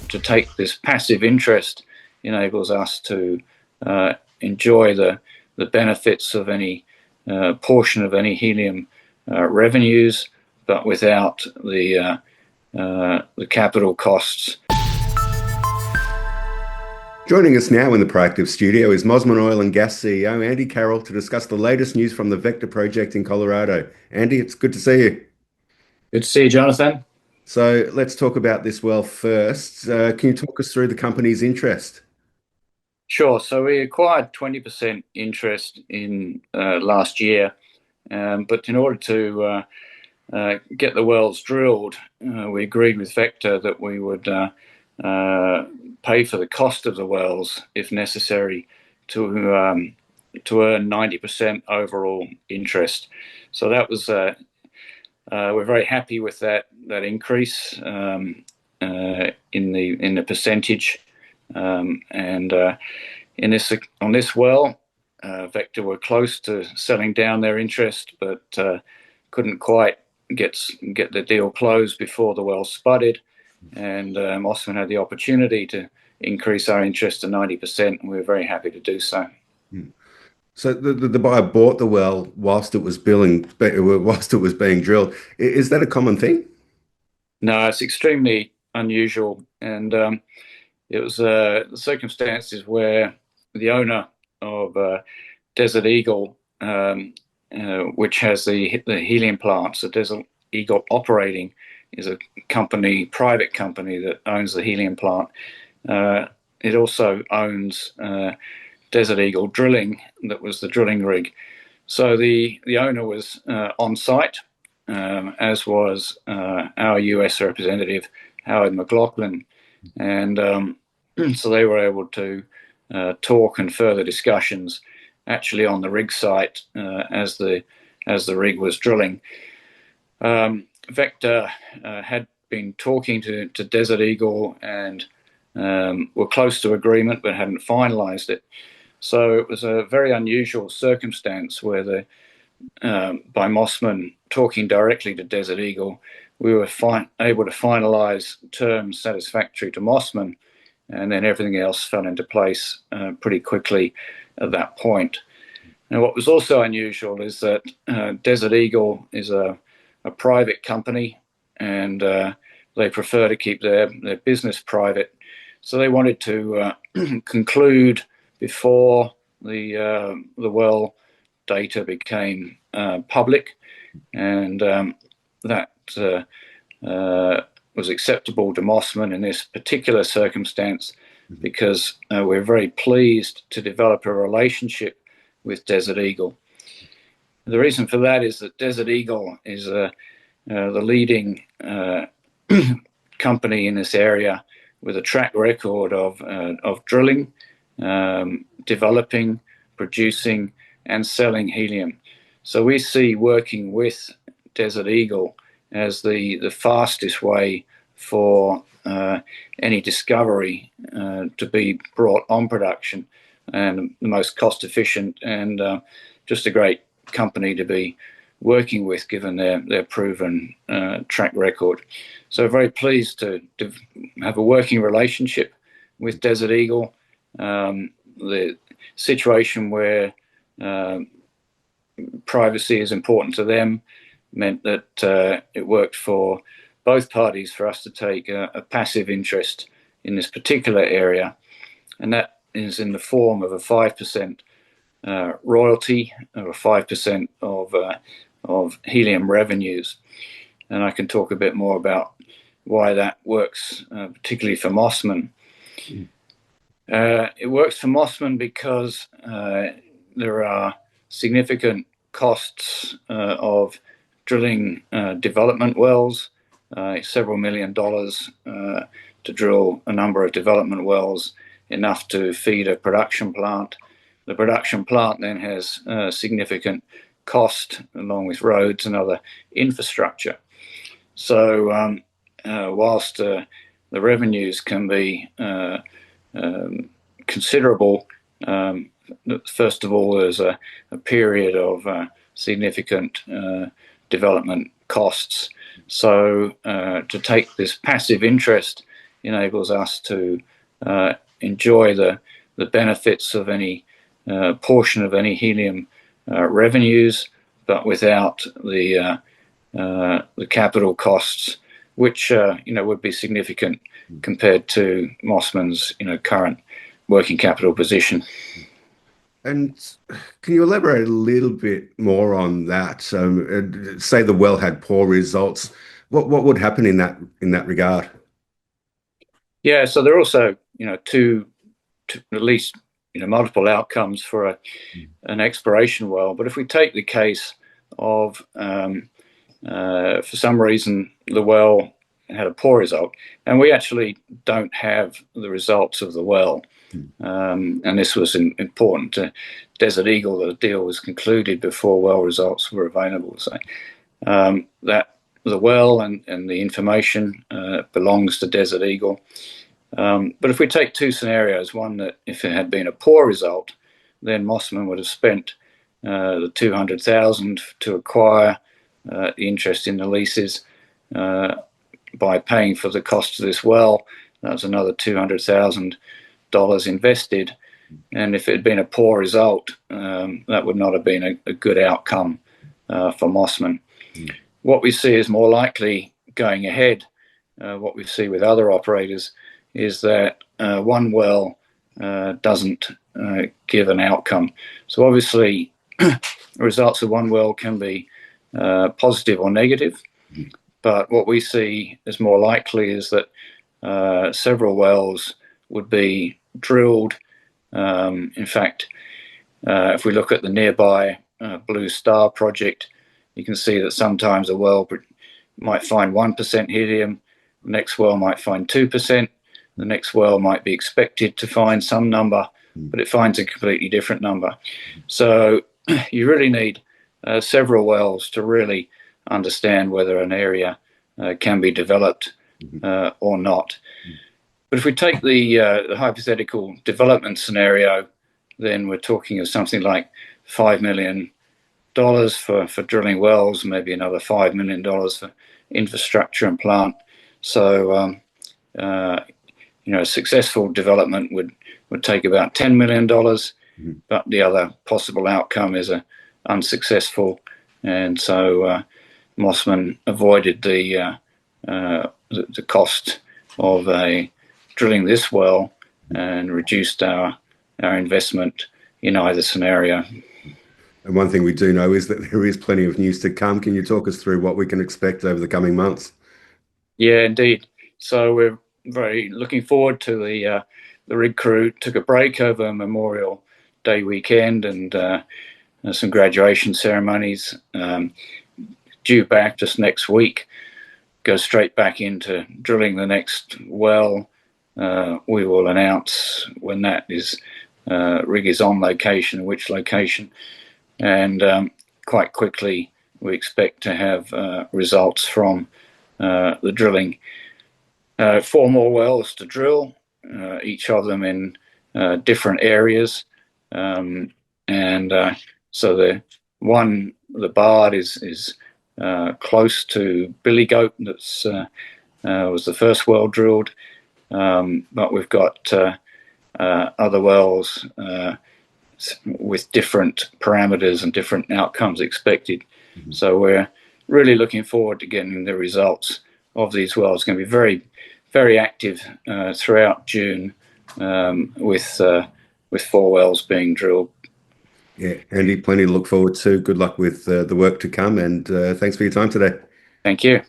to take this passive interest enables us to enjoy the benefits of any portion of any helium revenues, but without the capital costs. Joining us now in the Proactive studio is Mosman Oil and Gas CEO Andy Carroll to discuss the latest news from the Vector project in Colorado. Andy, it's good to see you. Good to see you, Jonathan. So let's talk about this well first. Can you talk us through the company's interest? Sure. So we acquired 20% interest in last year, but in order to get the wells drilled, we agreed with Vector that we would pay for the cost of the wells if necessary to earn 90% overall interest. So that was we're very happy with that increase in the percentage, and on this well, Vector were close to selling down their interest, but couldn't quite get the deal closed before the well spudded, and Mosman had the opportunity to increase our interest to 90%, and we were very happy to do so. So the buyer bought the well whilst it was being drilled. Is that a common thing? No, it's extremely unusual, and it was the circumstances where the owner of Desert Eagle, which has the helium plants, so Desert Eagle Operating is a private company that owns the helium plant. It also owns Desert Eagle Drilling, that was the drilling rig. So the owner was on site, as was our US representative, Howard McLaughlin. And so they were able to talk and further discussions actually on the rig site as the rig was drilling. Vector had been talking to Desert Eagle and were close to agreement but hadn't finalized it. So it was a very unusual circumstance where by Mosman talking directly to Desert Eagle, we were able to finalize terms satisfactory to Mosman, and then everything else fell into place pretty quickly at that point. Now, what was also unusual is that Desert Eagle is a private company, and they prefer to keep their business private. So they wanted to conclude before the well data became public, and that was acceptable to Mosman in this particular circumstance, because we're very pleased to develop a relationship with Desert Eagle. The reason for that is that Desert Eagle is the leading company in this area with a track record of drilling, developing, producing, and selling helium. So we see working with Desert Eagle as the fastest way for any discovery to be brought on production, and the most cost efficient, and just a great company to be working with given their proven track record. So very pleased to have a working relationship with Desert Eagle. The situation where privacy is important to them meant that it worked for both parties for us to take a passive interest in this particular area, and that is in the form of a 5% royalty, or 5% of helium revenues. And I can talk a bit more about why that works, particularly for Mosman. It works for Mosman because there are significant costs of drilling development wells, several $1 million to drill a number of development wells, enough to feed a production plant. The production plant then has significant cost along with roads and other infrastructure. So whilst the revenues can be considerable, first of all, there's a period of significant development costs. So to take this passive interest enables us to enjoy the benefits of any portion of any helium revenues, but without the capital costs, which would be significant compared to Mosman's current working capital position. And can you elaborate a little bit more on that? Say the well had poor results. What would happen in that regard? Yeah, so there are also two at least multiple outcomes for an exploration well. But if we take the case of for some reason the well had a poor result, and we actually don't have the results of the well. And this was important to Desert Eagle that the deal was concluded before well results were available. So that the well and the information belongs to Desert Eagle. But if we take two scenarios, one that if it had been a poor result, then Mosman would have spent the $200,000 to acquire the interest in the leases by paying for the cost of this well. That was another $200,000 invested. And if it had been a poor result, that would not have been a good outcome for Mosman. What we see is more likely going ahead, what we see with other operators, is that one well doesn't give an outcome. So obviously, the results of one well can be positive or negative, but what we see is more likely is that several wells would be drilled. In fact, if we look at the nearby Blue Star project, you can see that sometimes a well might find 1% helium, the next well might find 2%, the next well might be expected to find some number, but it finds a completely different number. So you really need several wells to really understand whether an area can be developed or not. But if we take the hypothetical development scenario, then we're talking of something like $5 million for drilling wells, maybe another $5 million for infrastructure and plant. So, successful development would take about $10 million, but the other possible outcome is a unsuccessful. And so Mosman avoided the cost of drilling this well and reduced our investment in either scenario. And one thing we do know is that there is plenty of news to come. Can you talk us through what we can expect over the coming months? Yeah, indeed. So we're very looking forward to the rig crew took a break over Memorial Day weekend and some graduation ceremonies due back just next week. Go straight back into drilling the next well. We will announce when that rig is on location, which location, and quite quickly we expect to have results from the drilling. 4 more wells to drill, each of them in different areas, and so the Bard is close to Billy Goat. That's was the first well drilled, but we've got other wells with different parameters and different outcomes expected. So we're really looking forward to getting the results of these wells. It's going to be very, very active throughout June with 4 wells being drilled. Yeah, Andy, plenty to look forward to. Good luck with the work to come, and thanks for your time today. Thank you.